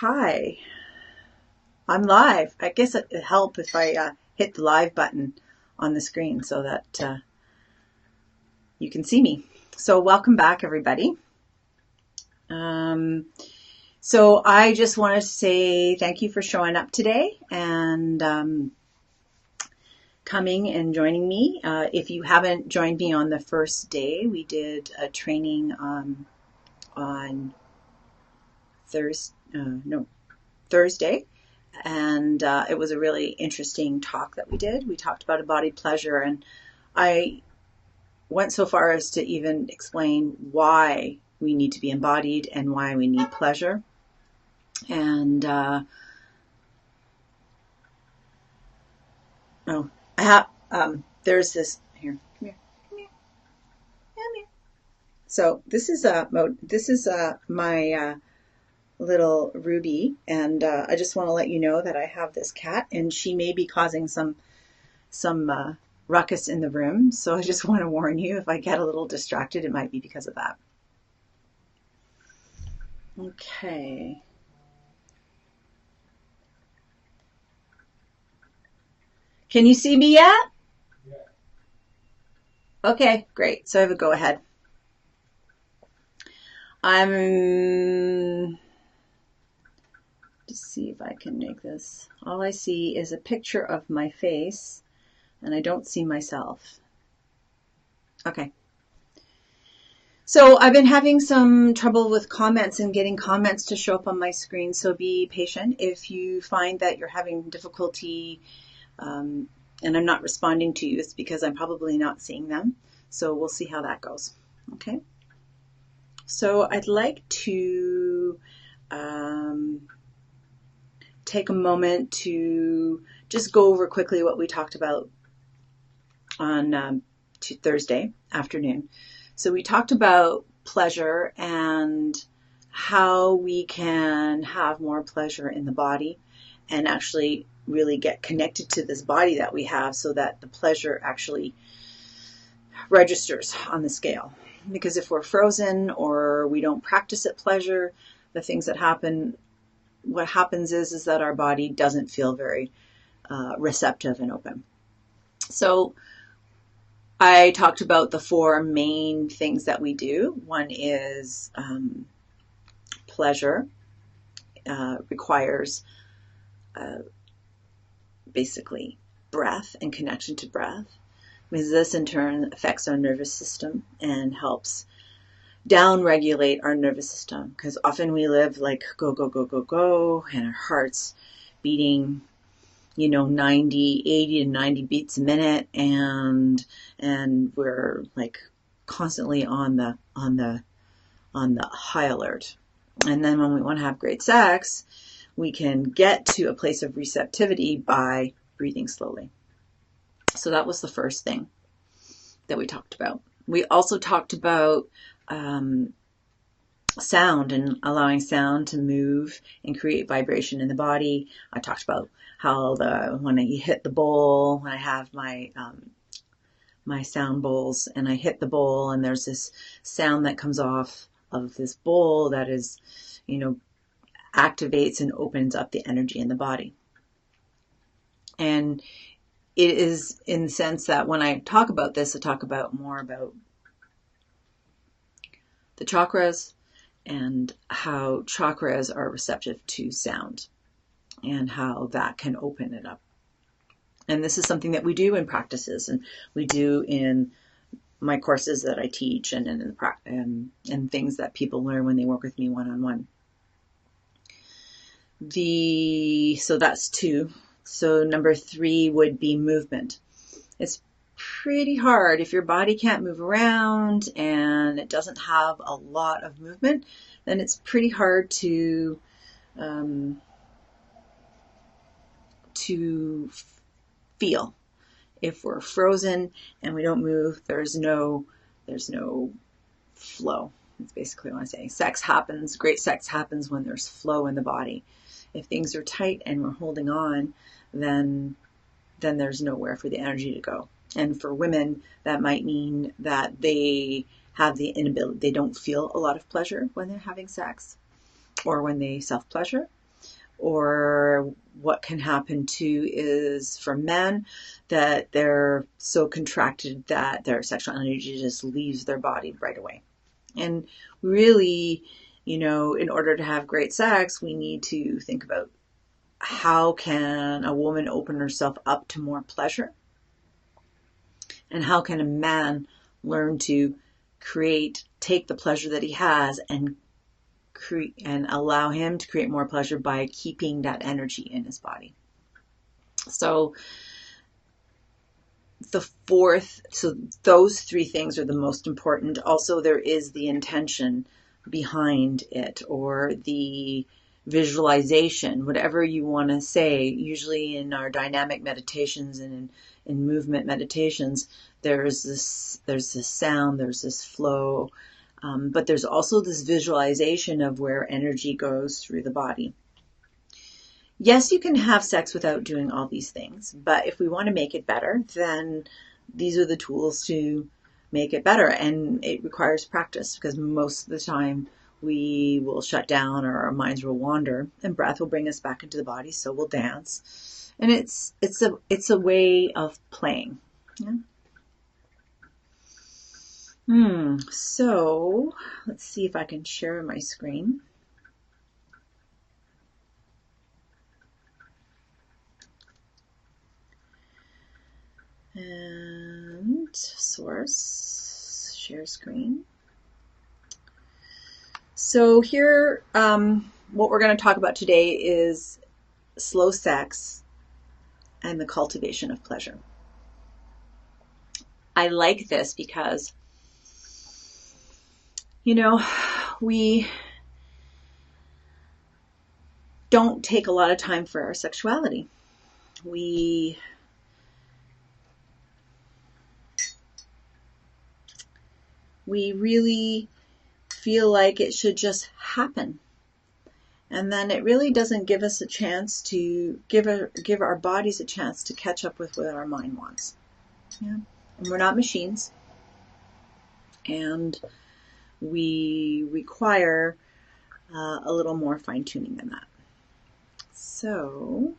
Hi, I'm live. I guess it'd help if I hit the live button on the screen so that you can see me. So welcome back, everybody. So I just wanted to say thank you for showing up today and coming and joining me. If you haven't joined me on the first day, we did a training on Thursday. And it was a really interesting talk that we did. We talked about embodied pleasure, and I went so far as to even explain why we need to be embodied and why we need pleasure. And there's this here. Come here. So this is my little Ruby, and I just want to let you know that I have this cat, and she may be causing some ruckus in the room. So I just want to warn you, if I get a little distracted, it might be because of that. Okay. Can you see me yet? Yeah. Okay, great. So I have a go ahead. Just see if I can make this. All I see is a picture of my face, and I don't see myself. Okay. So I've been having some trouble with comments and getting comments to show up on my screen, so be patient. If you find that you're having difficulty and I'm not responding to you, it's because I'm probably not seeing them. So we'll see how that goes. Okay. So I'd like to take a moment to just go over quickly what we talked about on Thursday afternoon. So we talked about pleasure and how we can have more pleasure in the body and actually really get connected to this body that we have so that the pleasure actually registers on the scale. Because if we're frozen or we don't practice at pleasure, the things that happen, what happens is that our body doesn't feel very receptive and open. So I talked about the four main things that we do. One is pleasure requires basically breath and connection to breath, because this in turn affects our nervous system and helps down-regulate our nervous system, because often we live like go, go, go, go, go, and our heart's beating 80 to 90 beats a minute, and we're like constantly on the high alert. And then when we want to have great sex, we can get to a place of receptivity by breathing slowly. So that was the first thing that we talked about. We also talked about sound and allowing sound to move and create vibration in the body. I talked about how when I hit the bowl, when I have my my sound bowls and I hit the bowl, and there's this sound that comes off of this bowl that is, activates and opens up the energy in the body. And it is in the sense that when I talk about this, I talk more about the chakras and how chakras are receptive to sound and how that can open it up. And this is something that we do in practices, and we do in my courses that I teach and in things that people learn when they work with me one-on-one. So that's two. So number three would be movement. It's pretty hard if your body can't move around and it doesn't have a lot of movement, then it's pretty hard to feel. If we're frozen and we don't move, there's no flow. That's basically what I say. Great sex happens when there's flow in the body. If things are tight and we're holding on, then there's nowhere for the energy to go. And for women, that might mean that they have the inability, they don't feel a lot of pleasure when they're having sex or when they self-pleasure. Or what can happen too is for men that they're so contracted that their sexual energy just leaves their body right away. And really, in order to have great sex, we need to think about how can a woman open herself up to more pleasure? And how can a man learn to take the pleasure that he has and allow him to create more pleasure by keeping that energy in his body? So those three things are the most important. Also, there is the intention behind it, or the visualization, whatever you want to say. Usually in our dynamic meditations and in movement meditations, there's this sound, there's this flow, but there's also this visualization of where energy goes through the body. Yes, you can have sex without doing all these things, but if we want to make it better, then these are the tools to make it better. And it requires practice, because most of the time we will shut down or our minds will wander, and breath will bring us back into the body. So we'll dance. And it's a way of playing. Yeah. So let's see if I can share my screen. And source, share screen. So here, what we're going to talk about today is slow sex and the cultivation of pleasure. I like this because, we don't take a lot of time for our sexuality. We really feel like it should just happen. And then it really doesn't give us a chance to give our bodies a chance to catch up with what our mind wants. Yeah. And we're not machines. And we require a little more fine-tuning than that. So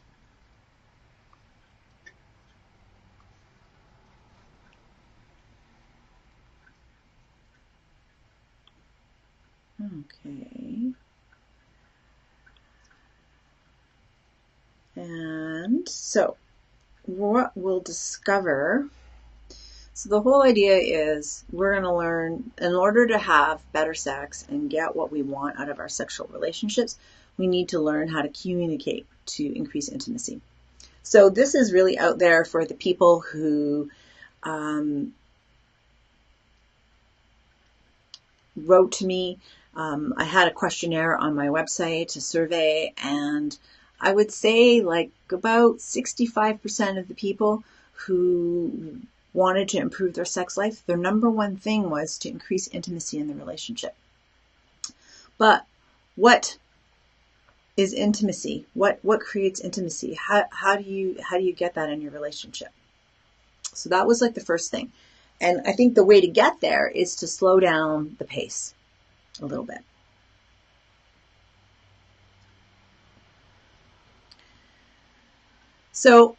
okay. And so what we'll discover, so the whole idea is we're going to learn, in order to have better sex and get what we want out of our sexual relationships, we need to learn how to communicate to increase intimacy. So this is really out there for the people who wrote to me. I had a questionnaire on my website, a survey, and I would say like about 65% of the people who wanted to improve their sex life, their number one thing was to increase intimacy in the relationship. But what is intimacy? What creates intimacy? How do you get that in your relationship? So that was like the first thing. And I think the way to get there is to slow down the pace a little bit. So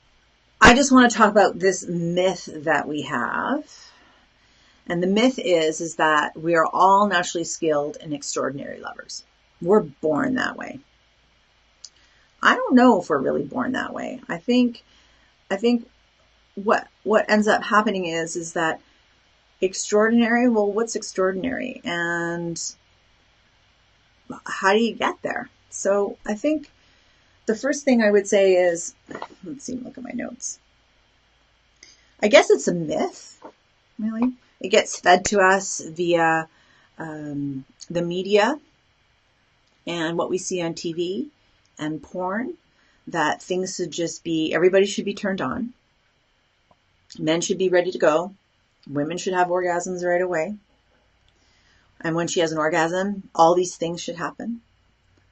I just want to talk about this myth that we have. And the myth is that we are all naturally skilled and extraordinary lovers. We're born that way. I don't know if we're really born that way. I think what ends up happening is that extraordinary, well, what's extraordinary? And how do you get there? So I think the first thing I would say is, let's see, look at my notes. I guess it's a myth, really. It gets fed to us via the media and what we see on TV and porn, that things should just be, everybody should be turned on. Men should be ready to go. Women should have orgasms right away. And when she has an orgasm, all these things should happen.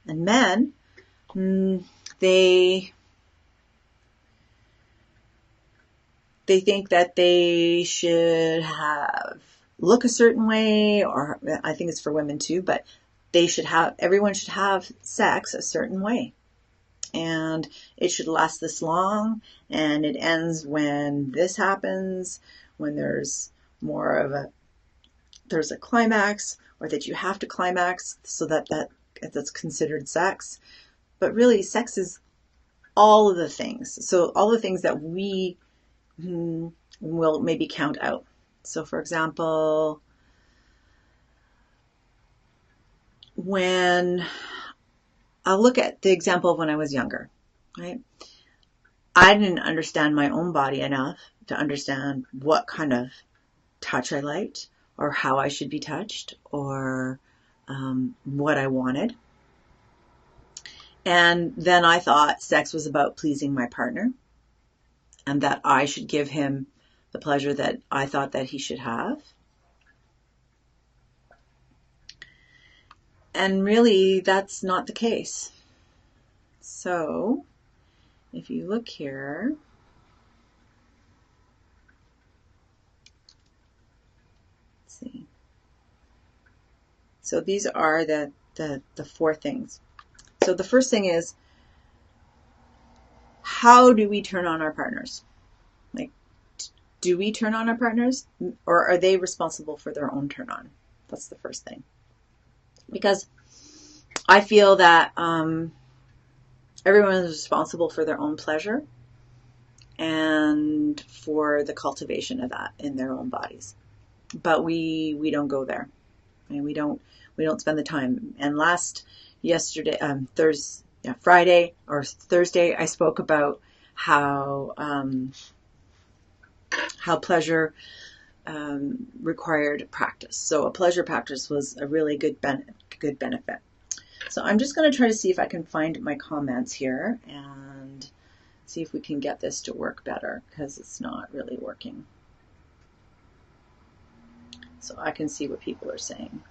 And men, they think that they should look a certain way, or I think it's for women too, but everyone should have sex a certain way. and it should last this long, and it ends when this happens, when there's a climax, or that you have to climax so that's considered sex. But really, sex is all of the things. So all the things that we will maybe count out. So for example, when I'll look at the example of when I was younger, right? I didn't understand my own body enough to understand what kind of touch I liked, or how I should be touched, or what I wanted. And then I thought sex was about pleasing my partner, and that I should give him the pleasure that I thought that he should have. And really, that's not the case. So, if you look here, let's see. So these are the 4 things. So the first thing is, how do we turn on our partners? Like, do we turn on our partners, or are they responsible for their own turn on? That's the first thing. Because I feel that everyone is responsible for their own pleasure and for the cultivation of that in their own bodies. But we don't go there. I mean, we don't spend the time. And Friday or Thursday, I spoke about how pleasure required practice. So a pleasure practice was a really good benefit. So I'm just going to try to see if I can find my comments here and see if we can get this to work better, because it's not really working. So I can see what people are saying.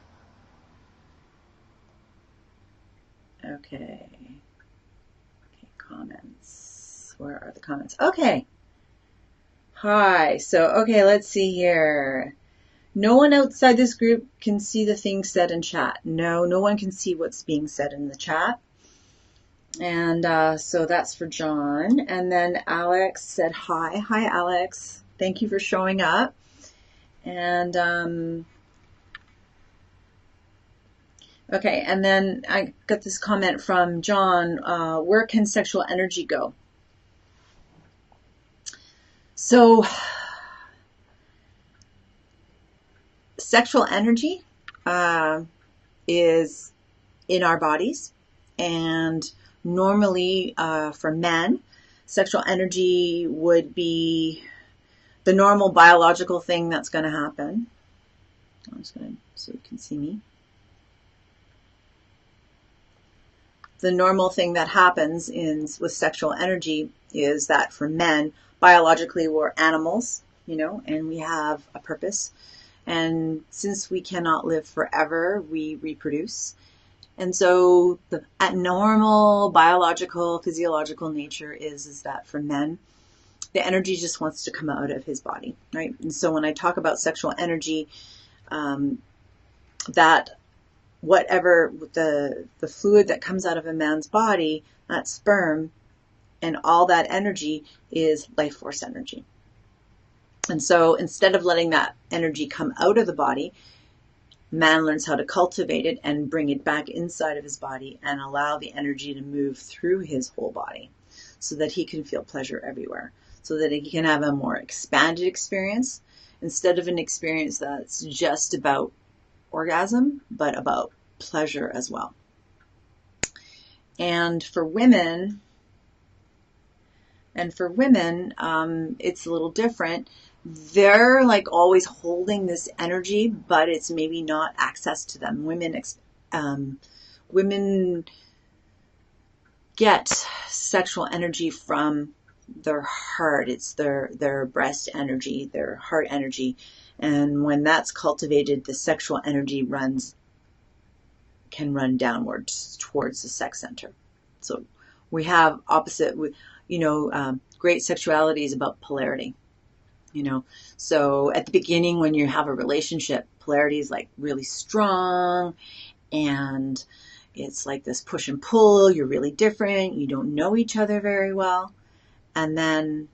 Okay, comments. Where are the comments? Okay. Hi. So, okay, let's see here. No one outside this group can see the things said in chat. No one can see what's being said in the chat. And so that's for John. And then Alex said hi. Hi, Alex. Thank you for showing up. And okay, and then I got this comment from John. Where can sexual energy go? So sexual energy is in our bodies, and normally for men, sexual energy would be the normal biological thing that's going to happen. I'm just going to, so you can see me. The normal thing that happens with sexual energy is that for men, biologically we're animals, and we have a purpose. And since we cannot live forever, we reproduce. And so the normal biological, physiological nature is that for men, the energy just wants to come out of his body, right? And so when I talk about sexual energy, that whatever the fluid that comes out of a man's body, that sperm and all that energy is life force energy. And so instead of letting that energy come out of the body, man learns how to cultivate it and bring it back inside of his body and allow the energy to move through his whole body so that he can feel pleasure everywhere, so that he can have a more expanded experience instead of an experience that's just about orgasm, but about pleasure as well. And for women, it's a little different. They're like always holding this energy, but it's maybe not access to them. Women get sexual energy from their heart. It's their breast energy, their heart energy. And when that's cultivated, the sexual energy can run downwards towards the sex center. So we have opposite, great sexuality is about polarity. So at the beginning, when you have a relationship, polarity is like really strong, and it's like this push and pull. You're really different. You don't know each other very well. And then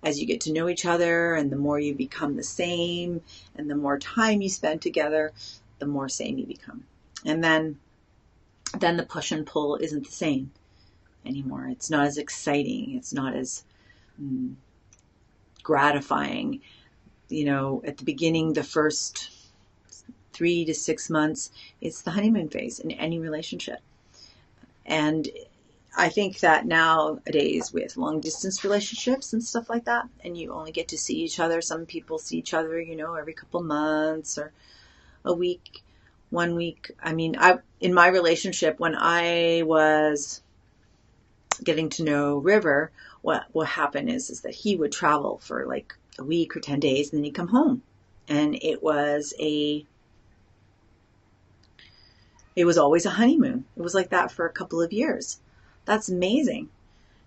as you get to know each other and the more you become the same and the more time you spend together, the more same you become. And then the push and pull isn't the same anymore. It's not as exciting. It's not as gratifying. At the beginning, the first 3 to 6 months, it's the honeymoon phase in any relationship. And I think that nowadays with long distance relationships and stuff like that, and you only get to see each other, some people see each other, every couple months or a week, 1 week. I mean, in my relationship, when I was getting to know River, what happened is that he would travel for like a week or 10 days and then he'd come home. And it was always a honeymoon. It was like that for a couple of years. That's amazing.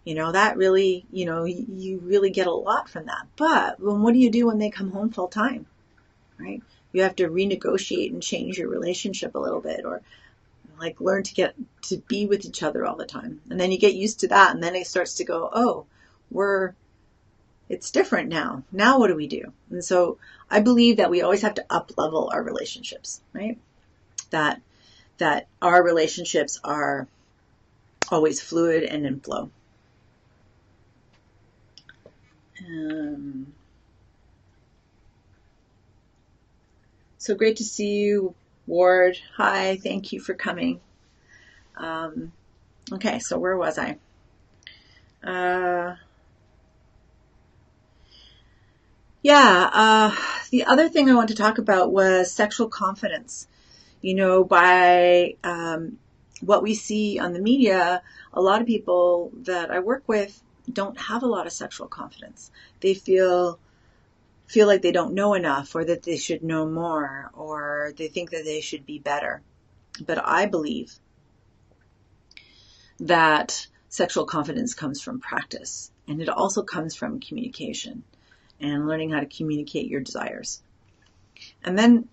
That really, you really get a lot from that. But what do you do when they come home full time, right? You have to renegotiate and change your relationship a little bit, or like learn to get to be with each other all the time. And then you get used to that. And then it starts to go, oh, it's different now. Now what do we do? And so I believe that we always have to up level our relationships, right? That our relationships are always fluid and in flow. So great to see you, Ward. Hi, thank you for coming. Okay, so where was I? The other thing I want to talk about was sexual confidence. By what we see on the media, a lot of people that I work with don't have a lot of sexual confidence. They feel like they don't know enough, or that they should know more, or they think that they should be better. But I believe that sexual confidence comes from practice, and it also comes from communication and learning how to communicate your desires. And then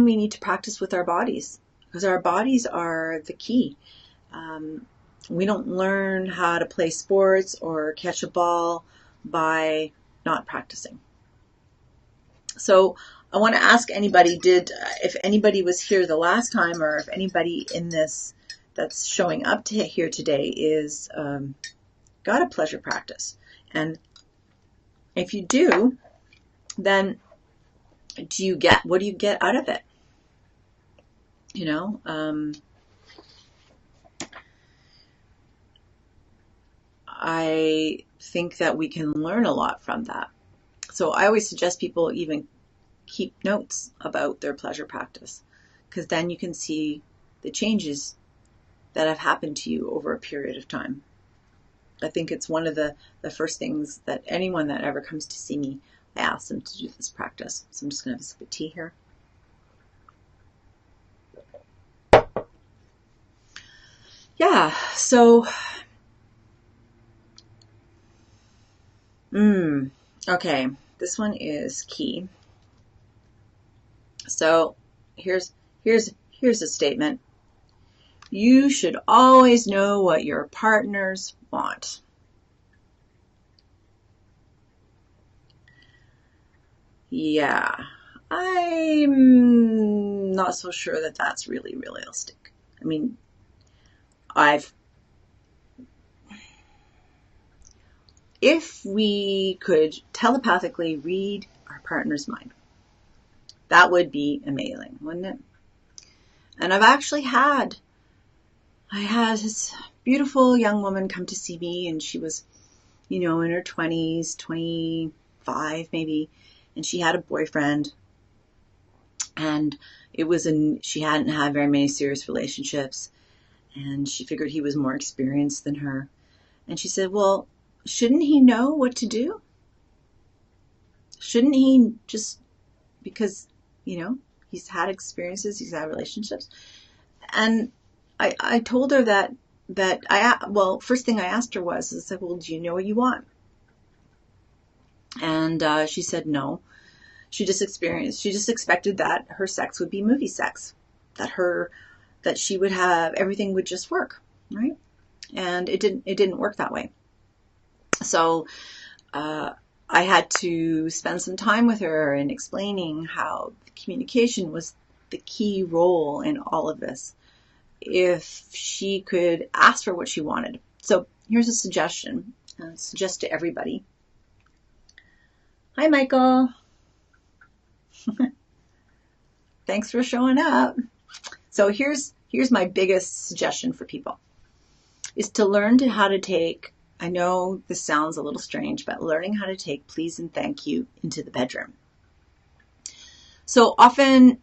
we need to practice with our bodies, because our bodies are the key. We don't learn how to play sports or catch a ball by not practicing. So I want to ask anybody, if anybody was here the last time, or if anybody in this that's showing up to here today is got a pleasure practice. And if you do, then what do you get out of it? I think that we can learn a lot from that. So I always suggest people even keep notes about their pleasure practice, because then you can see the changes that have happened to you over a period of time. I think it's one of the first things that anyone that ever comes to see me, I ask them to do this practice. So I'm just going to have a sip of tea here. Yeah, so okay, this one is key. So here's a statement. You should always know what your partners want. Yeah, I'm not so sure that that's really realistic. I mean, if we could telepathically read our partner's mind, that would be amazing, wouldn't it? And I had this beautiful young woman come to see me, and she was, in her 20s, 25 maybe, and she had a boyfriend, and she hadn't had very many serious relationships, and she figured he was more experienced than her. And she said, well, shouldn't he know what to do? Shouldn't he just, because, he's had experiences, he's had relationships? And I told her that first thing I asked her was, I said, well, do you know what you want? And she said no. She just expected that her sex would be movie sex, that her that she would have, everything would just work, right? And it didn't work that way. So I had to spend some time with her and explaining how communication was the key role in all of this. If she could ask for what she wanted. So here's a suggestion. Suggest to everybody. Hi, Michael. Thanks for showing up. So here's my biggest suggestion for people, is to learn how to take, I know this sounds a little strange, but learning how to take please and thank you into the bedroom. So often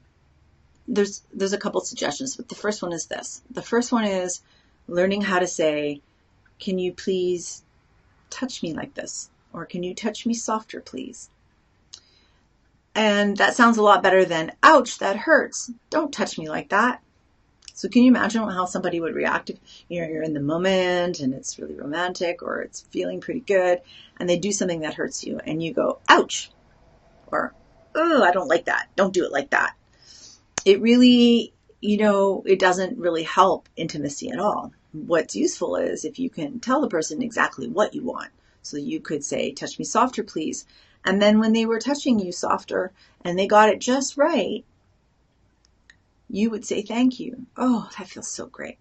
there's a couple suggestions, but the first one is this. The first one is learning how to say, can you please touch me like this? Or can you touch me softer, please? And that sounds a lot better than, ouch, that hurts. Don't touch me like that. So can you imagine how somebody would react if you're in the moment and it's really romantic or it's feeling pretty good and they do something that hurts you and you go, ouch, or, oh, I don't like that. Don't do it like that. It really, it doesn't really help intimacy at all. What's useful is if you can tell the person exactly what you want. So you could say, touch me softer, please. And then when they were touching you softer and they got it just right, you would say, thank you. Oh, that feels so great.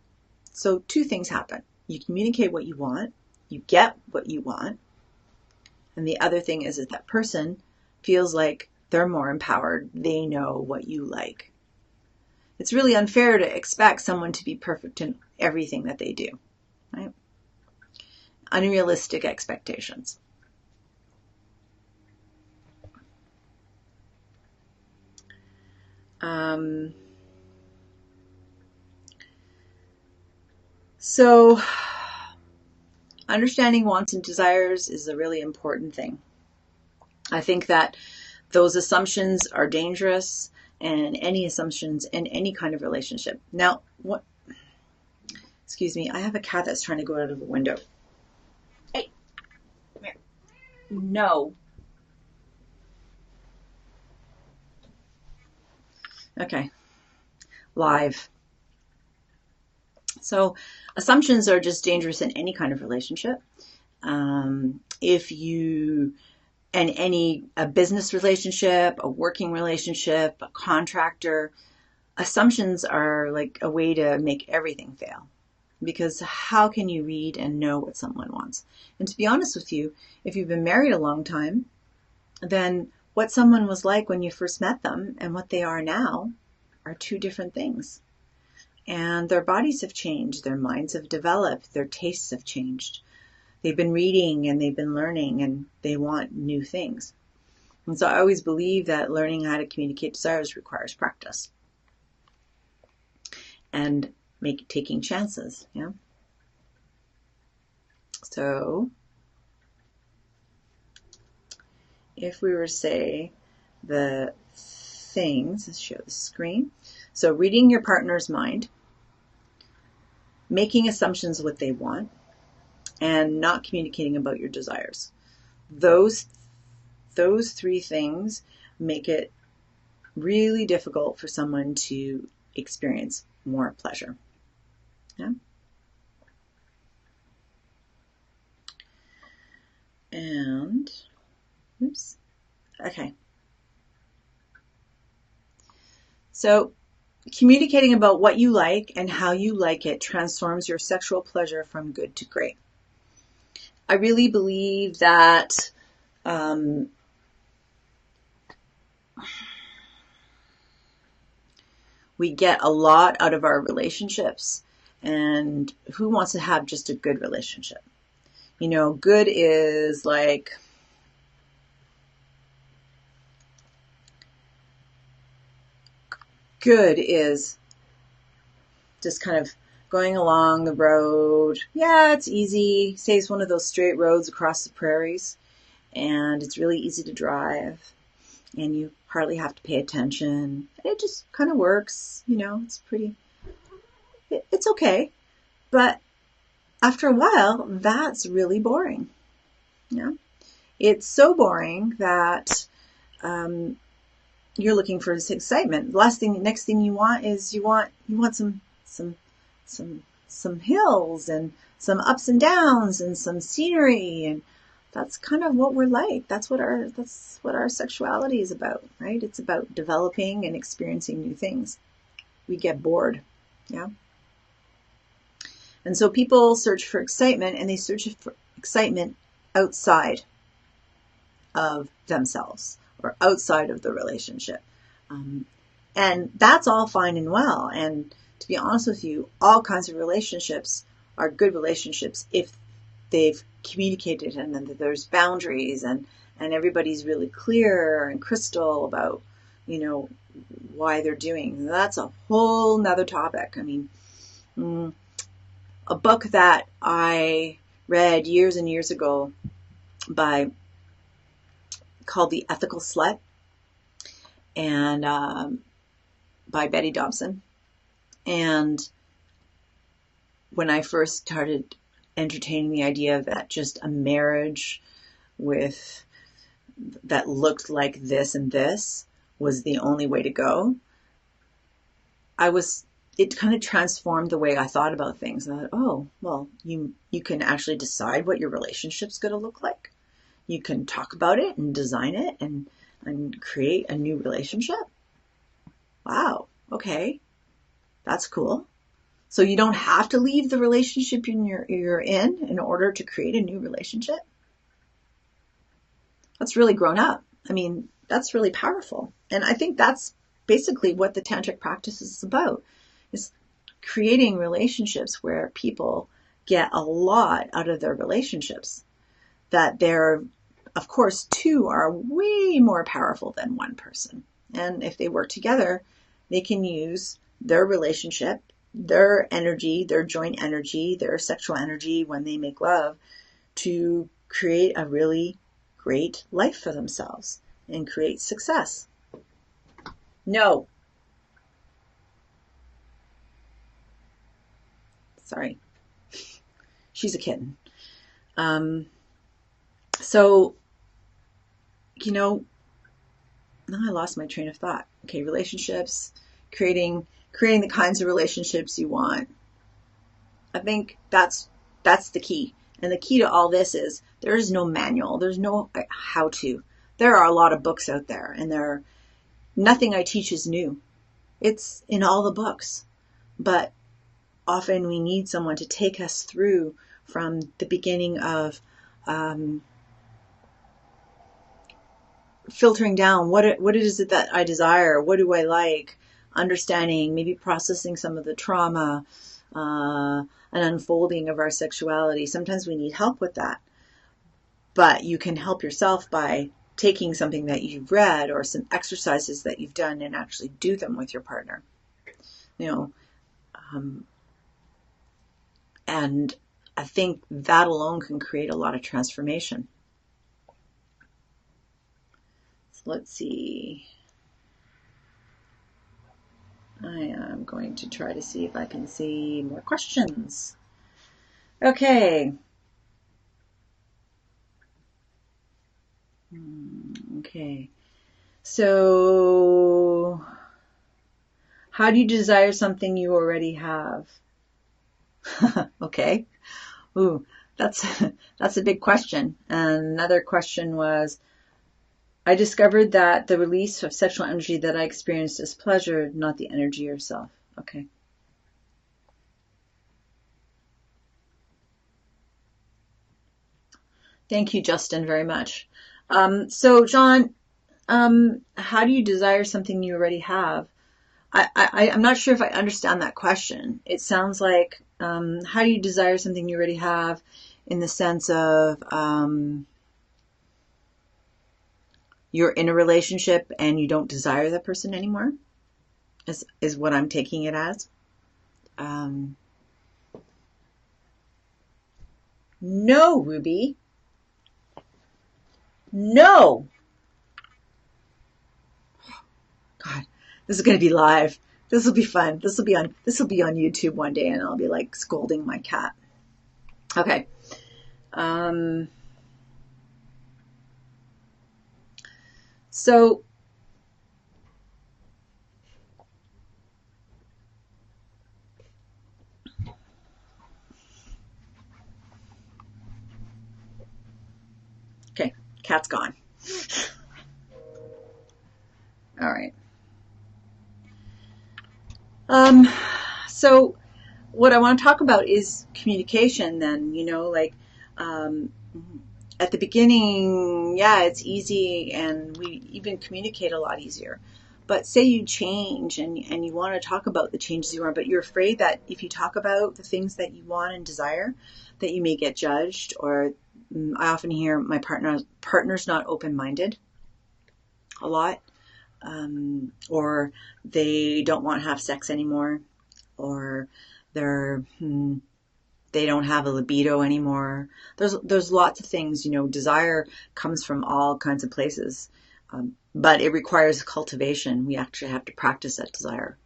So two things happen. You communicate what you want. You get what you want. And the other thing is that person feels like they're more empowered. They know what you like. It's really unfair to expect someone to be perfect in everything that they do, right? Unrealistic expectations. So understanding wants and desires is a really important thing. I think that those assumptions are dangerous, and any assumptions in any kind of relationship. Now, excuse me, I have a cat that's trying to go out of the window. Hey, come here. No. Okay. Live. So assumptions are just dangerous in any kind of relationship. A business relationship, a working relationship, a contractor, assumptions are like a way to make everything fail. Because how can you read and know what someone wants? And to be honest with you, if you've been married a long time, then what someone was like when you first met them and what they are now are two different things. And their bodies have changed, their minds have developed, their tastes have changed. They've been reading and they've been learning and they want new things. And so I always believe that learning how to communicate desires requires practice and taking chances. Yeah. So if we were to say the things, let's show the screen. So reading your partner's mind, making assumptions of what they want, and not communicating about your desires. Those three things make it really difficult for someone to experience more pleasure. Yeah. And, oops. Okay. So communicating about what you like and how you like it transforms your sexual pleasure from good to great. I really believe that we get a lot out of our relationships, and who wants to have just a good relationship? Good is like, good is just kind of going along the road. Yeah, it's easy. Say it's one of those straight roads across the prairies, and it's really easy to drive, and you hardly have to pay attention. It just kind of works, it's it's okay. But after a while, that's really boring. Yeah. It's so boring that you're looking for this excitement. The next thing you want is you want some some hills and some ups and downs and some scenery, and that's kind of what we're like. That's what our sexuality is about, right? It's about developing and experiencing new things. We get bored, yeah. And so people search for excitement, and they search for excitement outside of themselves or outside of the relationship. And that's all fine and well. And to be honest with you, all kinds of relationships are good relationships if they've communicated and then there's boundaries and everybody's really clear and crystal about, why they're doing. That's a whole nother topic. I mean, a book that I read years and years ago called The Ethical Slut, and by Betty Dobson. And when I first started entertaining the idea that just a marriage that looked like this and this was the only way to go, it kind of transformed the way I thought about things. And I thought, oh, well, you can actually decide what your relationship's going to look like. You can talk about it and design it and create a new relationship. Wow. Okay. That's cool. So you don't have to leave the relationship you're in order to create a new relationship. That's really grown up. I mean, that's really powerful. And I think that's basically what the tantric practice is about, is creating relationships where people get a lot out of their relationships. That they're, of course, two are way more powerful than one person. And if they work together, they can use their relationship, their energy, their joint energy, their sexual energy when they make love to create a really great life for themselves and create success. No. Sorry. She's a kitten. So, now I lost my train of thought. Okay, relationships, creating the kinds of relationships you want. I think that's the key. And the key to all this is there is no manual. There's no how to. There are a lot of books out there, and nothing I teach is new. It's in all the books. But often we need someone to take us through from the beginning of filtering down what is it that I desire, what do I like, understanding, maybe processing some of the trauma, an unfolding of our sexuality. Sometimes we need help with that, but you can help yourself by taking something that you've read or some exercises that you've done and actually do them with your partner. And I think that alone can create a lot of transformation. Let's see. I am going to try to see if I can see more questions. Okay. Okay. So, how do you desire something you already have? Okay. Ooh, that's a big question. And another question was, I discovered that the release of sexual energy that I experienced is pleasure, not the energy yourself. Okay. Thank you, Justin, very much. So, John, how do you desire something you already have? I'm not sure if I understand that question. It sounds like, how do you desire something you already have in the sense of you're in a relationship and you don't desire that person anymore, is what I'm taking it as. No, Ruby. No. God, this is going to be live. This will be fun. This will be on YouTube one day, and I'll be like scolding my cat. Okay. So Cat's gone. All right. So what I want to talk about is communication then, um, at the beginning, yeah, it's easy and we even communicate a lot easier. But say you change and you want to talk about the changes you want, but you're afraid that if you talk about the things that you want and desire, that you may get judged. Or I often hear my partner's not open-minded a lot, or they don't want to have sex anymore, or they're they don't have a libido anymore. There's lots of things, desire comes from all kinds of places. But it requires cultivation. We actually have to practice that desire.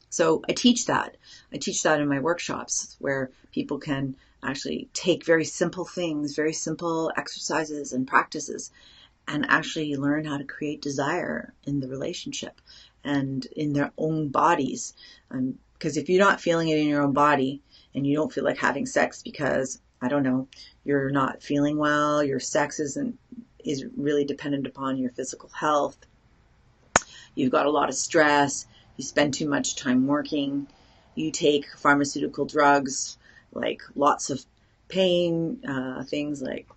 So I teach that. I teach that in my workshops where people can actually take very simple things, very simple exercises and practices, and actually learn how to create desire in the relationship and in their own bodies. Because if you're not feeling it in your own body and you don't feel like having sex because, I don't know, you're not feeling well, your sex is really dependent upon your physical health, you've got a lot of stress, you spend too much time working, you take pharmaceutical drugs, like lots of pain, things like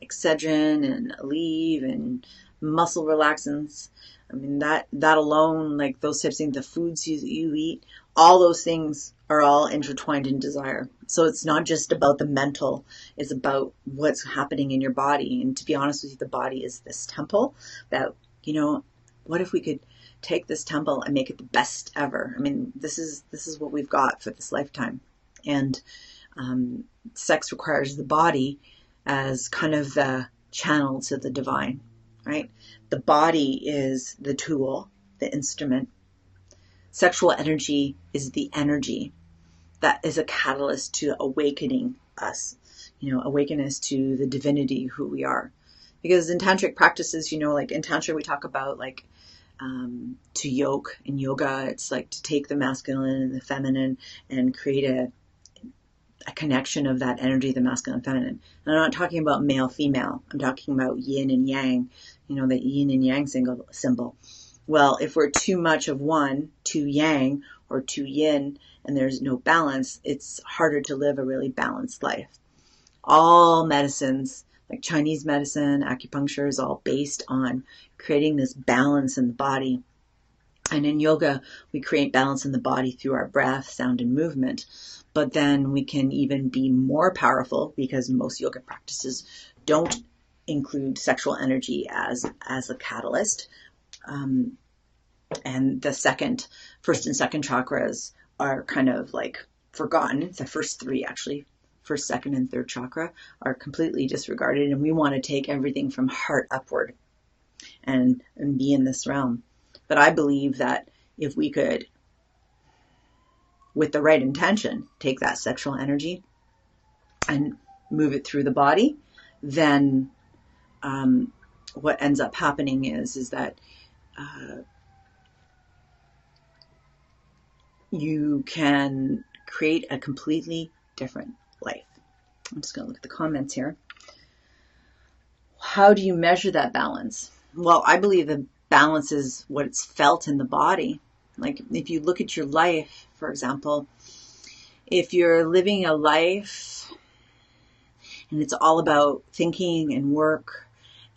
Excedrin and Aleve and muscle relaxants. I mean, that alone, like those types of things, the foods you eat, all those things are all intertwined in desire. So it's not just about the mental, it's about what's happening in your body. And to be honest with you, the body is this temple that, what if we could take this temple and make it the best ever? I mean, this is what we've got for this lifetime. And sex requires the body as kind of the channel to the divine, right? The body is the tool, the instrument. Sexual energy is the energy that is a catalyst to awakening us, awaken us to the divinity, who we are. Because in tantric practices, like in tantra, we talk about like to yoke. In yoga, it's like to take the masculine and the feminine and create a connection of that energy, the masculine and feminine. And I'm not talking about male, female. I'm talking about yin and yang, the yin and yang symbol. Well, if we're too much of one, too yang or too yin, and there's no balance, it's harder to live a really balanced life. All medicines, like Chinese medicine, acupuncture, is all based on creating this balance in the body. And in yoga, we create balance in the body through our breath, sound, and movement. But then we can even be more powerful because most yoga practices don't include sexual energy as a catalyst. And the first and second chakras are kind of like forgotten. The first three, actually, first, second, and third chakra, are completely disregarded. And we want to take everything from heart upward and be in this realm. But I believe that if we could, with the right intention, take that sexual energy and move it through the body, then what ends up happening is that you can create a completely different life. I'm just going to look at the comments here. How do you measure that balance? Well, I believe the balance is what it's felt in the body. Like if you look at your life, for example, if you're living a life and it's all about thinking and work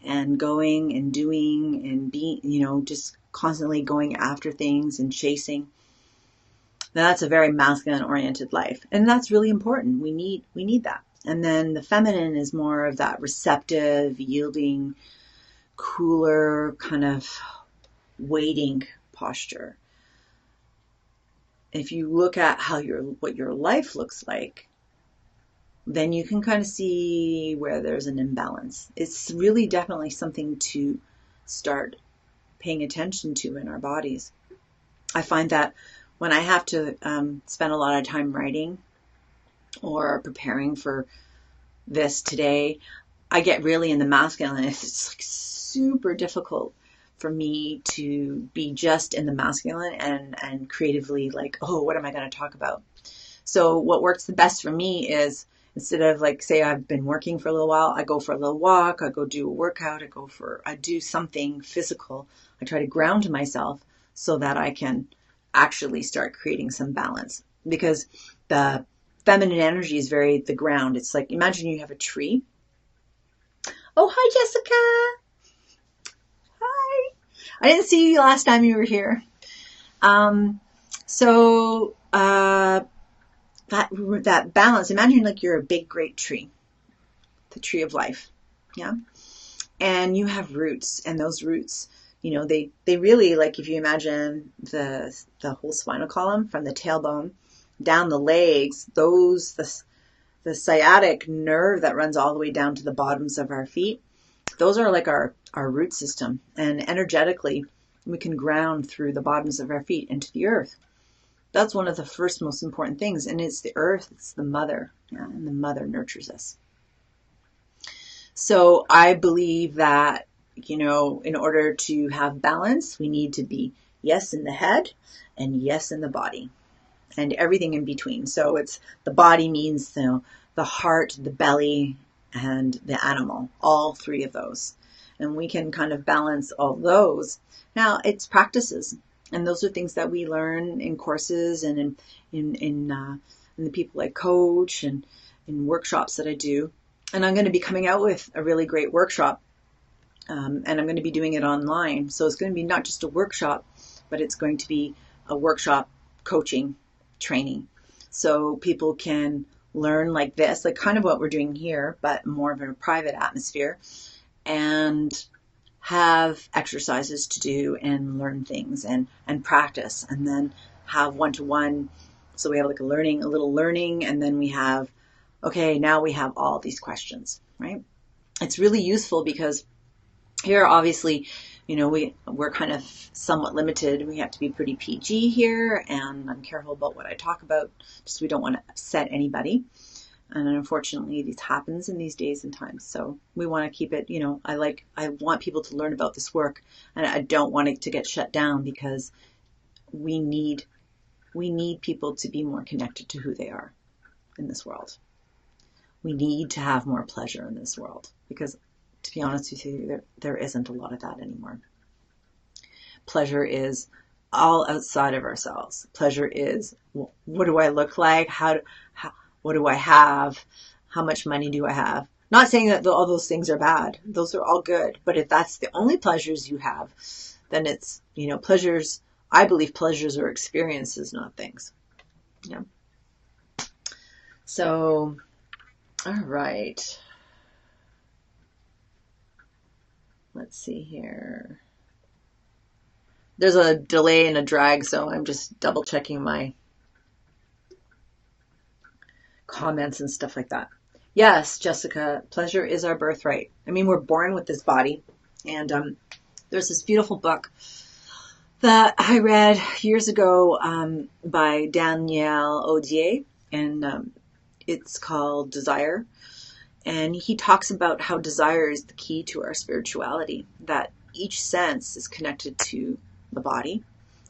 and going and doing and being, just constantly going after things and chasing, then that's a very masculine oriented life. And that's really important. We need that. And then the feminine is more of that receptive, yielding, cooler, kind of waiting posture. If you look at what your life looks like, then you can kind of see where there's an imbalance. It's really definitely something to start paying attention to in our bodies. I find that when I have to spend a lot of time writing or preparing for this today, I get really in the masculine. It's like super difficult for me to be just in the masculine and creatively like, oh, what am I going to talk about? So what works the best for me is Instead of like, say I've been working for a little while, I go for a little walk, I go do a workout, I do something physical. I try to ground myself so that I can actually start creating some balance, because the feminine energy is very the ground. It's like, imagine you have a tree. Oh, hi, Jessica. Hi. I didn't see you last time you were here. So that balance, imagine like you're a big, great tree, the tree of life. Yeah. And you have roots, and those roots, they really, like, if you imagine the whole spinal column from the tailbone down the legs, the sciatic nerve that runs all the way down to the bottoms of our feet, those are like our root system. And energetically, we can ground through the bottoms of our feet into the earth. That's one of the first most important things. And it's the earth, it's the mother, and the mother nurtures us. So I believe that, in order to have balance, we need to be yes in the head and yes in the body and everything in between. So it's the body means, the heart, the belly, and the animal, all three of those. And we can kind of balance all those. Now, it's practices. And those are things that we learn in courses and in the people I coach and in workshops that I do. And I'm going to be coming out with a really great workshop, and I'm going to be doing it online. So it's going to be not just a workshop, but it's going to be a workshop coaching training. So people can learn like this, like kind of what we're doing here, but more of a private atmosphere, and have exercises to do and learn things and practice, and then have one-to-one. So we have like a little learning, and then we have, okay, now we have all these questions, right? It's really useful because here, obviously, we're kind of somewhat limited. We have to be pretty PG here, and I'm careful about what I talk about, just we don't want to upset anybody. And unfortunately, this happens in these days and times. So we want to keep it, I want people to learn about this work, and I don't want it to get shut down, because we need people to be more connected to who they are in this world. We need to have more pleasure in this world, because, to be honest with you, there isn't a lot of that anymore. Pleasure is all outside of ourselves. Pleasure is, what do I look like? What do I have? How much money do I have? Not saying that all those things are bad. Those are all good. But if that's the only pleasures you have, then it's, pleasures, I believe pleasures are experiences, not things. Yeah. So, all right. Let's see here. There's a delay and a drag, so I'm just double checking my comments and stuff like that. Yes, Jessica, pleasure is our birthright. I mean, we're born with this body. And there's this beautiful book that I read years ago by Daniel Odier, and it's called Desire. And he talks about how desire is the key to our spirituality, that each sense is connected to the body,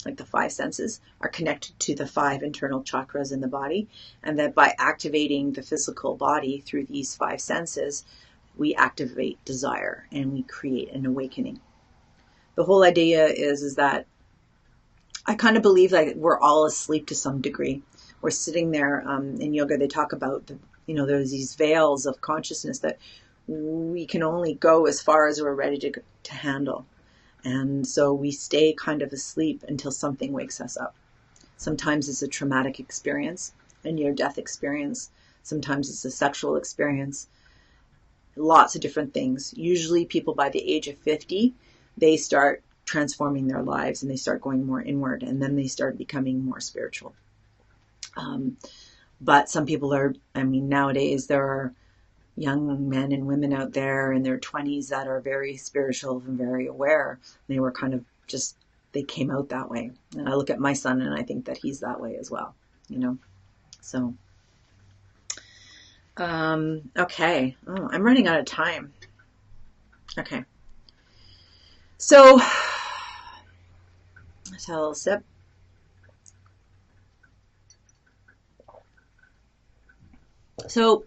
like the five senses are connected to the five internal chakras in the body, and that by activating the physical body through these five senses, we activate desire and we create an awakening. The whole idea is that I kind of believe that we're all asleep to some degree. We're sitting there in yoga. They talk about there's these veils of consciousness that we can only go as far as we're ready to handle. And so we stay kind of asleep until something wakes us up. Sometimes it's a traumatic experience, a near-death experience. Sometimes it's a sexual experience. Lots of different things. Usually people by the age of 50, they start transforming their lives and they start going more inward, and then they start becoming more spiritual. But some people nowadays there are young men and women out there in their 20s that are very spiritual and very aware. They were kind of they came out that way. And I look at my son and I think that he's that way as well, So, okay. Oh, I'm running out of time. Okay. So, let's have a little sip. So,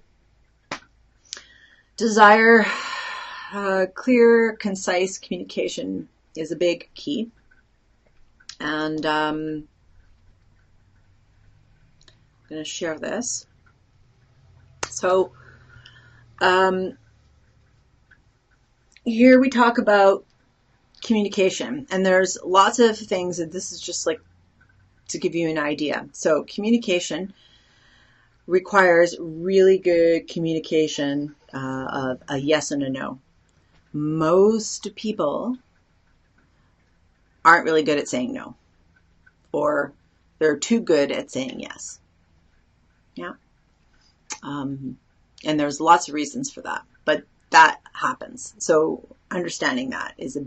Desire, clear, concise communication is a big key. And I'm going to share this. So here we talk about communication, and there's lots of things, and this is just like to give you an idea. So communication requires really good communication of a yes and a no. Most people aren't really good at saying no, or they're too good at saying yes. Yeah. And there's lots of reasons for that, but that happens. So understanding that is a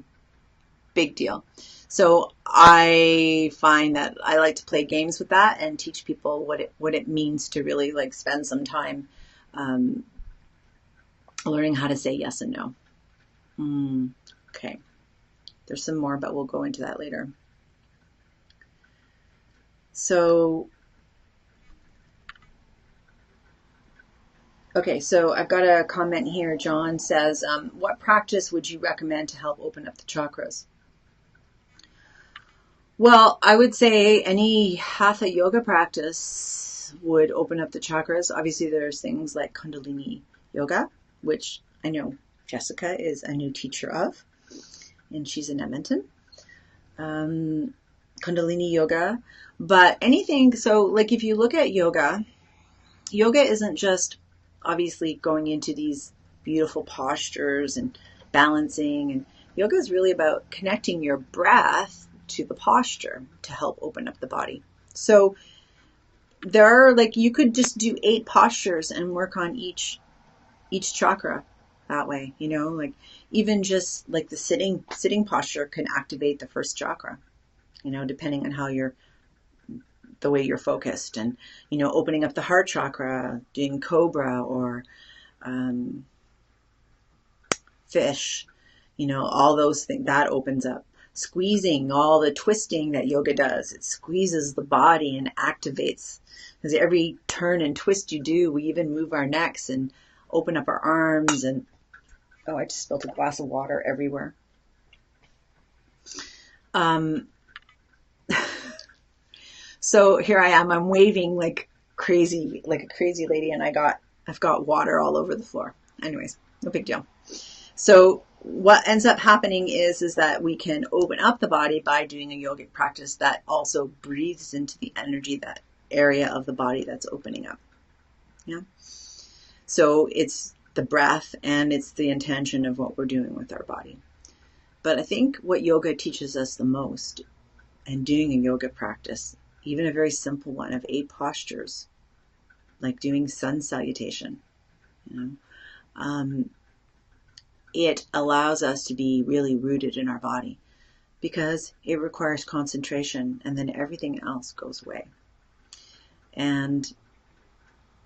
big deal. So I find that I like to play games with that and teach people what it means to really like spend some time learning how to say yes and no. Okay. There's some more, but we'll go into that later. So, okay, so I've got a comment here. John says, what practice would you recommend to help open up the chakras? Well, I would say any hatha yoga practice would open up the chakras. Obviously, there's things like Kundalini yoga, which I know Jessica is a new teacher of, and she's in Edmonton. Kundalini yoga, but anything. So like if you look at yoga isn't just obviously going into these beautiful postures and balancing, and yoga is really about connecting your breath to the posture to help open up the body. So there are like, you could just do 8 postures and work on each chakra that way, you know, like even just like the sitting posture can activate the first chakra, you know, depending on the way you're focused, and, you know, opening up the heart chakra, doing cobra or fish, you know, all those things that opens up. Squeezing, all the twisting that yoga does, it squeezes the body and activates, because every turn and twist you do, we even move our necks and open up our arms. And oh, I just spilled a glass of water everywhere. So here I am, I'm waving like crazy, like a crazy lady, and I've got water all over the floor. Anyways, no big deal. So what ends up happening is that we can open up the body by doing a yogic practice that also breathes into the energy, that area of the body that's opening up. Yeah. So it's the breath and it's the intention of what we're doing with our body. But I think what yoga teaches us the most, and doing a yoga practice, even a very simple one of 8 postures, like doing sun salutation, you know, it allows us to be really rooted in our body, because it requires concentration, and then everything else goes away. And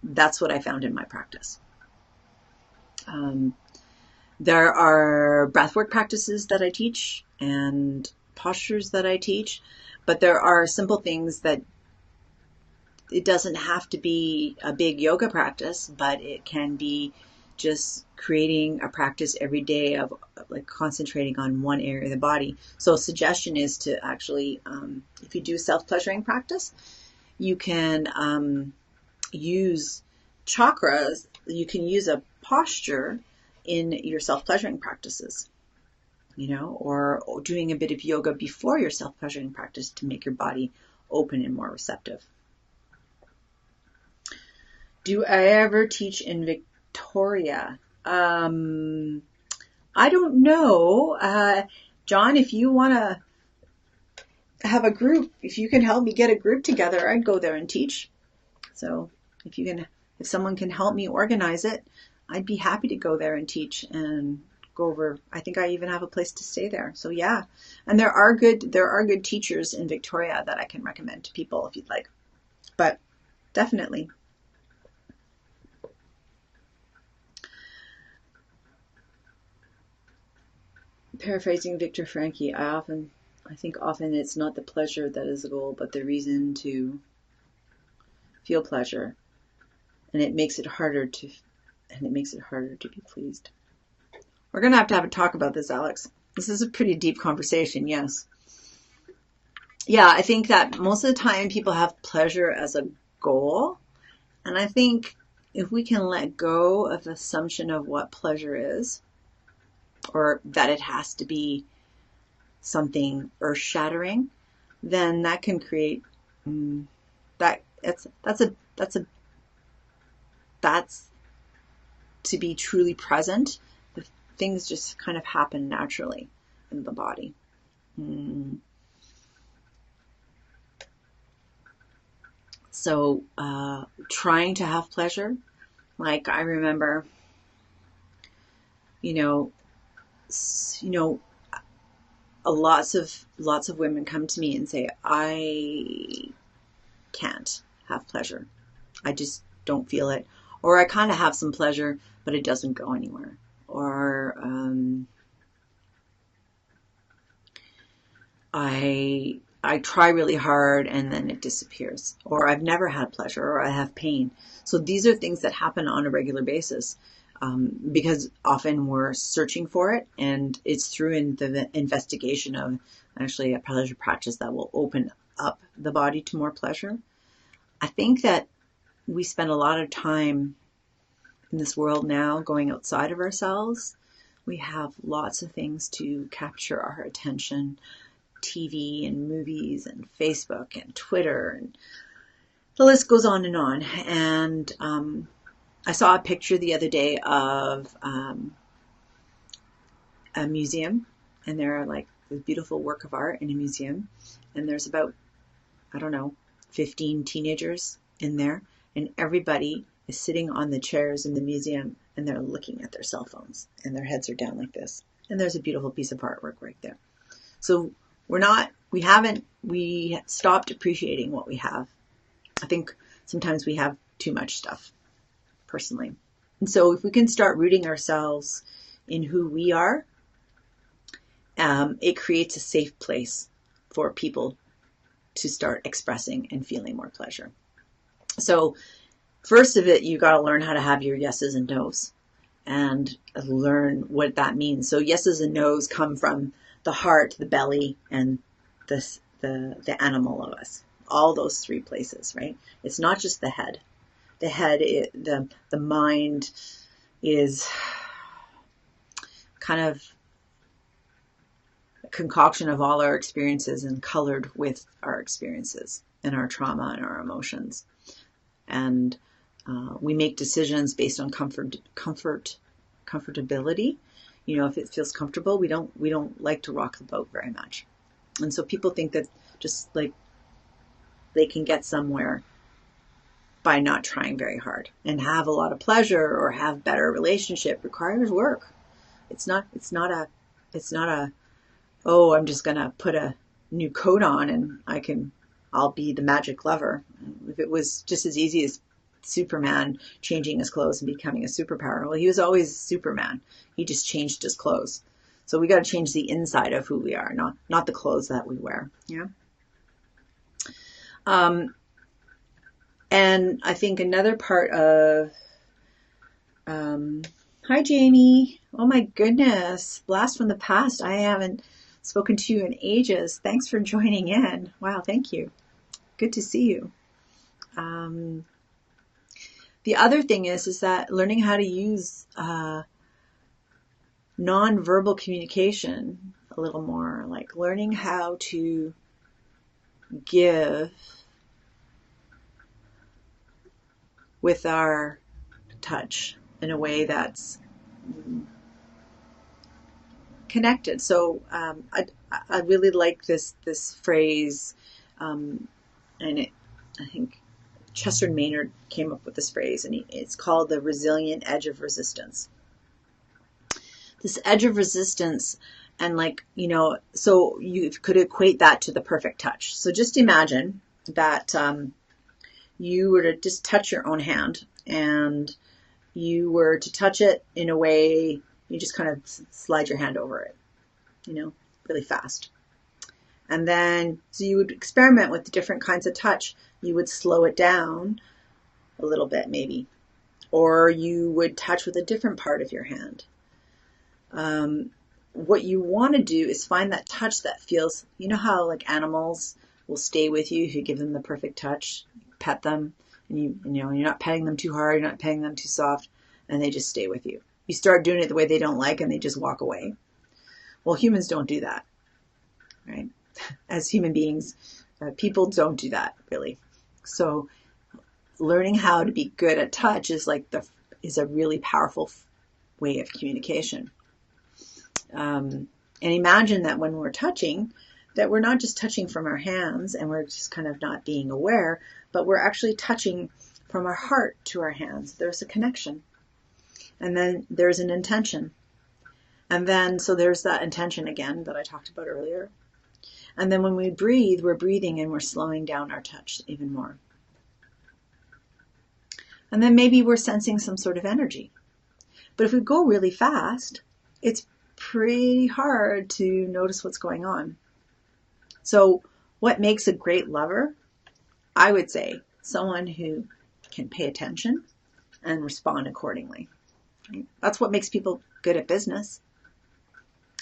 that's what I found in my practice. There are breathwork practices that I teach and postures that I teach, but there are simple things that it doesn't have to be a big yoga practice, but it can be just creating a practice every day of like concentrating on one area of the body. So a suggestion is to actually, if you do self-pleasuring practice, you can use chakras. You can use a posture in your self-pleasuring practices, you know, or doing a bit of yoga before your self-pleasuring practice to make your body open and more receptive. Do I ever teach in Victoria? I don't know. John, if you want to have a group, if you can help me get a group together, I'd go there and teach. So if someone can help me organize it, I'd be happy to go there and teach and go over. I think I even have a place to stay there. So yeah. And there are good teachers in Victoria that I can recommend to people if you'd like. But definitely. Paraphrasing Viktor Frankl, I think often it's not the pleasure that is the goal, but the reason to feel pleasure. And it makes it harder to and it makes it harder to be pleased. We're going to have a talk about this, Alex. This is a pretty deep conversation, yes. Yeah, I think that most of the time people have pleasure as a goal. And I think if we can let go of the assumption of what pleasure is, or that it has to be something earth-shattering, then that can create that's to be truly present. The things just kind of happen naturally in the body. So trying to have pleasure, like I remember, lots of women come to me and say, I can't have pleasure. I just don't feel it. Or I kind of have some pleasure, but it doesn't go anywhere. Or I try really hard and then it disappears. Or I've never had pleasure, or I have pain. So these are things that happen on a regular basis. Because often we're searching for it, and it's through the investigation of actually a pleasure practice that will open up the body to more pleasure. I think that we spend a lot of time in this world now going outside of ourselves. We have lots of things to capture our attention, TV and movies and Facebook and Twitter, and the list goes on and on. And I saw a picture the other day of a museum, and there are like this beautiful work of art in a museum, and there's about, 15 teenagers in there, and everybody is sitting on the chairs in the museum, and they're looking at their cell phones, and their heads are down like this, and there's a beautiful piece of artwork right there. So we stopped appreciating what we have. I think sometimes we have too much stuff, personally. And so if we can start rooting ourselves in who we are, it creates a safe place for people to start expressing and feeling more pleasure. So first of it, you got to learn how to have your yeses and nos and learn what that means. So yeses and nos come from the heart, the belly, and the animal of us. All those three places, right? It's not just the head. The head, the mind is kind of a concoction of all our experiences and colored with our experiences and our trauma and our emotions. And we make decisions based on comfortability. If it feels comfortable, we don't like to rock the boat very much. And so people think that just like they can get somewhere by not trying very hard, and have a lot of pleasure or have better relationship requires work. It's not a, oh, I'm just going to put a new coat on and I'll be the magic lover. If it was just as easy as Superman changing his clothes and becoming a superpower, well, he was always Superman. He just changed his clothes. So we got to change the inside of who we are, not the clothes that we wear. Yeah. And I think another part of, hi Jamie. Oh my goodness. Blast from the past. I haven't spoken to you in ages. Thanks for joining in. Wow. Thank you. Good to see you. The other thing is that learning how to use, nonverbal communication a little more, like learning how to give with our touch in a way that's connected. So I really like this phrase, and I think Chester Maynard came up with this phrase, and it's called the resilient edge of resistance. This edge of resistance, and so you could equate that to the perfect touch. So just imagine that you were to just touch your own hand, and you were to touch it in a way, you just kind of slide your hand over it, really fast. And then, so you would experiment with different kinds of touch. You would slow it down a little bit, maybe or you would touch with a different part of your hand. What you want to do is find that touch that feels, you know how like animals will stay with you if you give them the perfect touch, pet them, and you're not petting them too hard, you're not petting them too soft, and they just stay with you. You start doing it the way they don't like and they just walk away. Well, humans don't do that, right? As human beings, people don't do that really. So learning how to be good at touch is a really powerful way of communication. And imagine that when we're touching, that we're not just touching from our hands and we're just kind of not being aware, but we're actually touching from our heart to our hands. There's a connection. And then there's an intention. And then, so there's that intention again that I talked about earlier. And then when we breathe, we're breathing and we're slowing down our touch even more. And then maybe we're sensing some sort of energy. But if we go really fast, it's pretty hard to notice what's going on. So what makes a great lover? I would say someone who can pay attention and respond accordingly. Right? That's what makes people good at business.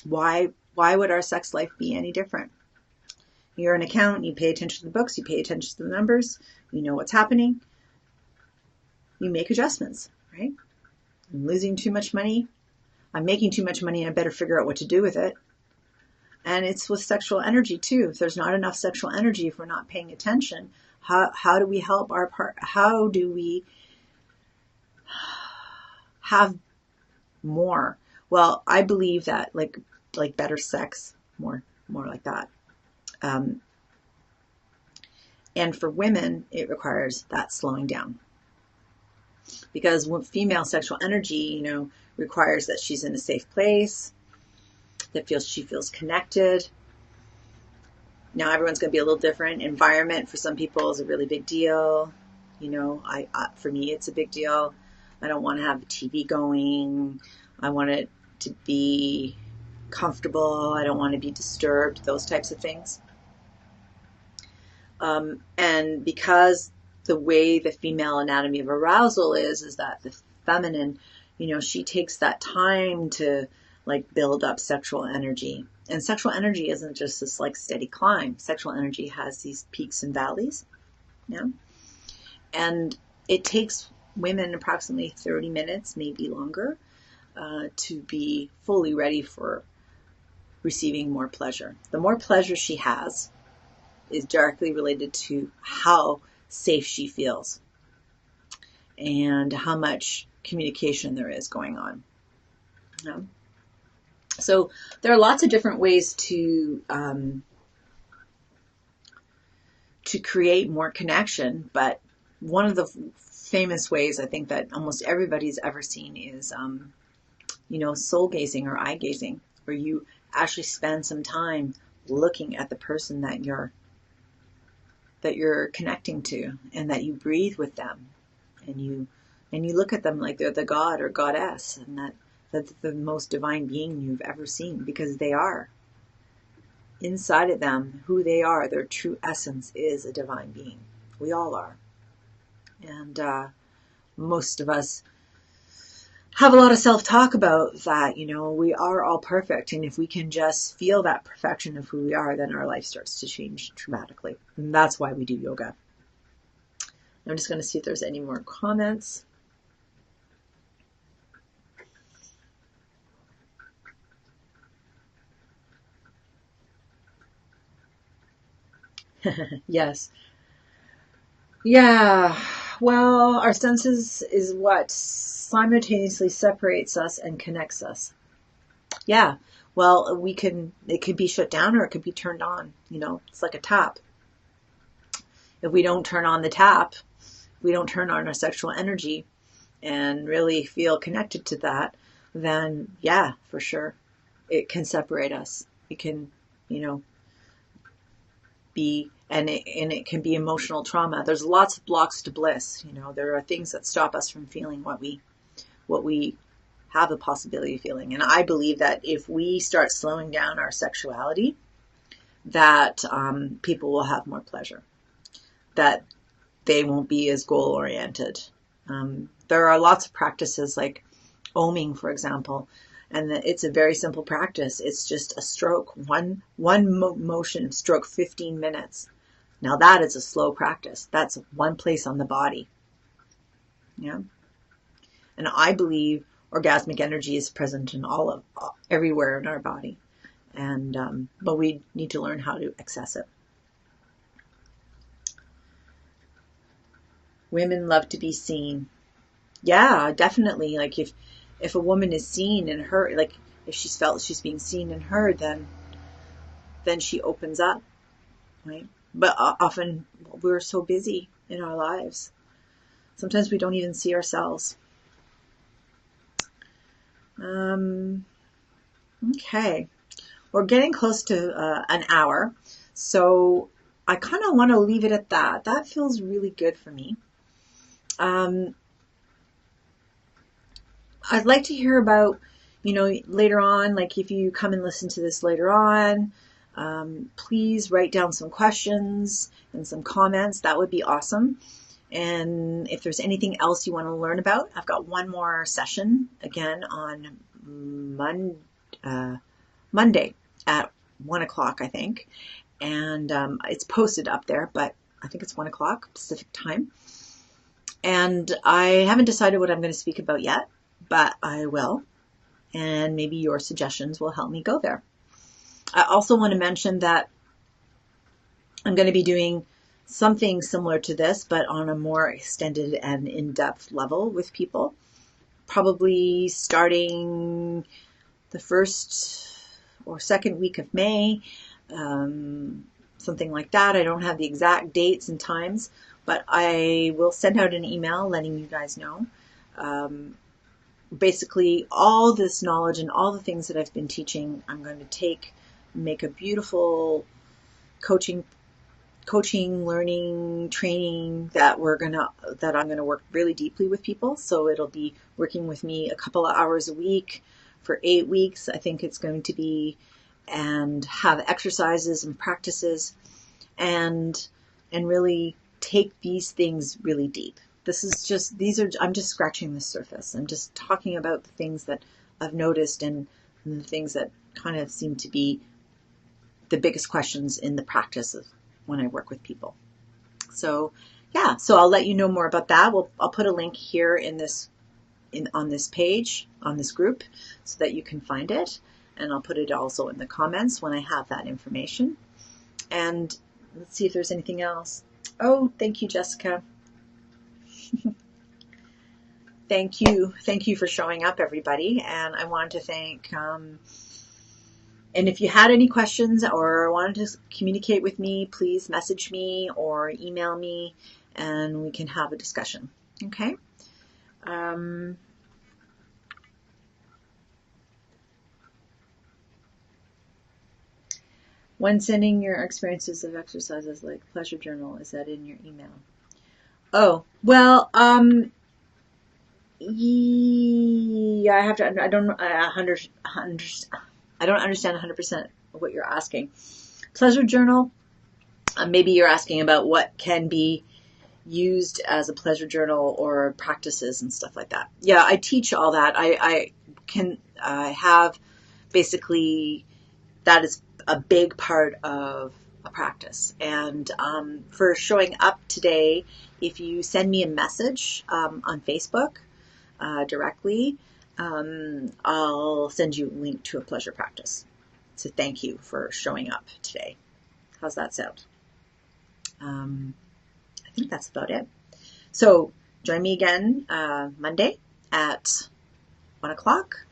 Why would our sex life be any different? You're an accountant, you pay attention to the books, you pay attention to the numbers, you know what's happening. You make adjustments, right? I'm losing too much money. I'm making too much money and I better figure out what to do with it. And it's with sexual energy too. If there's not enough sexual energy, if we're not paying attention, how do we help our part? How do we have more? Well, I believe that like better sex, more like that. And for women, it requires that slowing down. Because female sexual energy, requires that she's in a safe place, that she feels connected. Now everyone's going to be a little different. Environment for some people is a really big deal. For me, it's a big deal. I don't want to have TV going. I want it to be comfortable. I don't want to be disturbed, those types of things. And because the way the female anatomy of arousal is that the feminine, she takes that time to build up sexual energy. And sexual energy isn't just this steady climb. Sexual energy has these peaks and valleys. Yeah. And it takes women approximately 30 minutes, maybe longer, to be fully ready for receiving more pleasure. The more pleasure she has is directly related to how safe she feels and how much communication there is going on. Yeah. So there are lots of different ways to create more connection, but one of the famous ways I think that almost everybody's ever seen is, soul gazing or eye gazing, where you actually spend some time looking at the person that you're connecting to, and that you breathe with them, and you look at them like they're the god or goddess, and that's the most divine being you've ever seen, because they are. Inside of them, who they are, their true essence is a divine being. We all are. And most of us have a lot of self-talk about that. We are all perfect. And if we can just feel that perfection of who we are, then our life starts to change dramatically. And that's why we do yoga. I'm just going to see if there's any more comments. Yes. Yeah. Well, our senses is what simultaneously separates us and connects us. Yeah. Well, it could be shut down or it could be turned on. It's like a tap. If we don't turn on the tap, we don't turn on our sexual energy and really feel connected to that, then yeah, for sure, it can separate us. It can, be, and it can be emotional trauma. There's lots of blocks to bliss. There are things that stop us from feeling what we have a possibility of feeling. And I believe that if we start slowing down our sexuality, that people will have more pleasure, that they won't be as goal oriented, There are lots of practices like oming, for example, and it's a very simple practice. It's just a stroke, one motion, stroke 15 minutes. Now that is a slow practice. That's one place on the body. Yeah. And I believe orgasmic energy is present in everywhere in our body. And, but we need to learn how to access it. Women love to be seen. Yeah, definitely. Like if a woman is seen and heard, like if she's felt she's being seen and heard, then she opens up, right? But often we're so busy in our lives. Sometimes we don't even see ourselves. Okay. We're getting close to an hour. So I kind of want to leave it at that. That feels really good for me. I'd like to hear about, later on, like if you come and listen to this later on, please write down some questions and some comments. That would be awesome. And if there's anything else you want to learn about, I've got one more session again on Monday at 1 o'clock, I think. And it's posted up there, but I think it's 1 o'clock Pacific time. And I haven't decided what I'm going to speak about yet, but I will. And maybe your suggestions will help me go there. I also want to mention that I'm going to be doing something similar to this, but on a more extended and in-depth level with people. Probably starting the first or second week of May, something like that. I don't have the exact dates and times, but I will send out an email letting you guys know. Basically, all this knowledge and all the things that I've been teaching, I'm going to make a beautiful coaching, learning, training that I'm going to work really deeply with people. So it'll be working with me a couple of hours a week for 8 weeks. I think it's going to be, and have exercises and practices and really take these things really deep. I'm just scratching the surface. I'm just talking about the things that I've noticed and the things that kind of seem to be the biggest questions in the practice of when I work with people. So yeah, so I'll let you know more about that. I'll put a link here on this page, on this group, so that you can find it. And I'll put it also in the comments when I have that information. And let's see if there's anything else. Oh, thank you, Jessica. Thank you. Thank you for showing up, everybody. And I wanted to thank, and if you had any questions or wanted to communicate with me, please message me or email me and we can have a discussion. Okay? When sending your experiences of exercises like pleasure journal, is that in your email? Oh, well, yeah, I don't understand 100% what you're asking. Pleasure journal, maybe you're asking about what can be used as a pleasure journal or practices and stuff like that. Yeah, I teach all that. I have basically, that is a big part of a practice. And for showing up today, if you send me a message on Facebook directly, I'll send you a link to a pleasure practice. So thank you for showing up today. How's that sound? I think that's about it. So join me again Monday at 1 o'clock.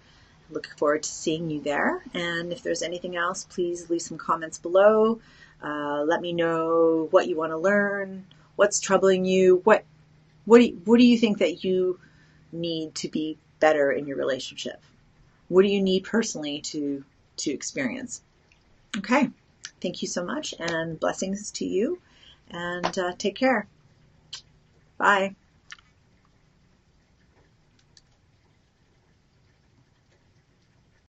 Looking forward to seeing you there. And if there's anything else, please leave some comments below. Let me know what you want to learn, what's troubling you, what do you think that you need to be better in your relationship? What do you need personally to experience? Okay. Thank you so much, and blessings to you, and take care. Bye.